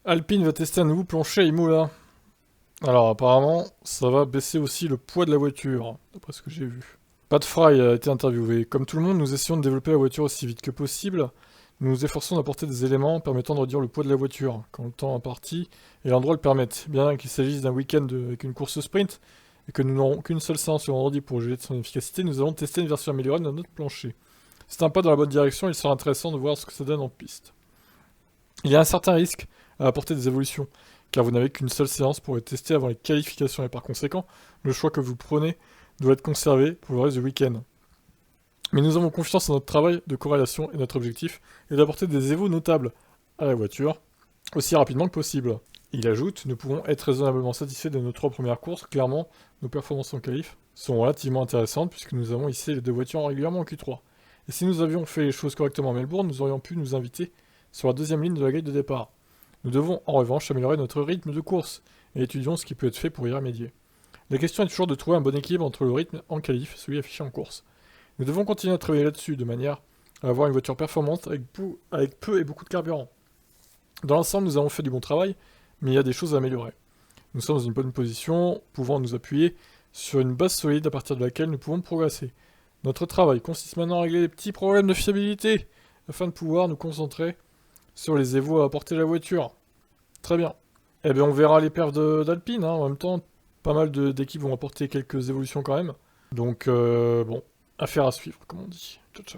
Alpine va tester un nouveau plancher à Imola. Alors apparemment, ça va baisser aussi le poids de la voiture, d'après ce que j'ai vu. Pat Fry a été interviewé. Comme tout le monde, nous essayons de développer la voiture aussi vite que possible. Nous nous efforçons d'apporter des éléments permettant de réduire le poids de la voiture, quand le temps imparti et l'endroit le permettent. Bien qu'il s'agisse d'un week-end avec une course sprint, et que nous n'aurons qu'une seule séance le vendredi pour juger de son efficacité, nous allons tester une version améliorée de notre plancher. C'est un pas dans la bonne direction, il sera intéressant de voir ce que ça donne en piste. Il y a un certain risque à apporter des évolutions, car vous n'avez qu'une seule séance pour les tester avant les qualifications et par conséquent, le choix que vous prenez doit être conservé pour le reste du week-end. Mais nous avons confiance en notre travail de corrélation et notre objectif est d'apporter des évos notables à la voiture aussi rapidement que possible. Il ajoute, nous pouvons être raisonnablement satisfaits de nos 3 premières courses, clairement, nos performances en qualif sont relativement intéressantes puisque nous avons hissé les 2 voitures régulièrement en Q3. Et si nous avions fait les choses correctement à Melbourne, nous aurions pu nous inviter sur la deuxième ligne de la grille de départ. Nous devons en revanche améliorer notre rythme de course et étudions ce qui peut être fait pour y remédier. La question est toujours de trouver un bon équilibre entre le rythme en qualif et celui affiché en course. Nous devons continuer à travailler là-dessus de manière à avoir une voiture performante avec peu et beaucoup de carburant. Dans l'ensemble, nous avons fait du bon travail, mais il y a des choses à améliorer. Nous sommes dans une bonne position, pouvant nous appuyer sur une base solide à partir de laquelle nous pouvons progresser. Notre travail consiste maintenant à régler les petits problèmes de fiabilité, afin de pouvoir nous concentrer sur les évos à apporter à la voiture. Très bien. Eh bien, on verra les perfs d'Alpine, hein. En même temps, pas mal d'équipes vont apporter quelques évolutions quand même. Donc, bon, affaire à suivre, comme on dit. Ciao, ciao.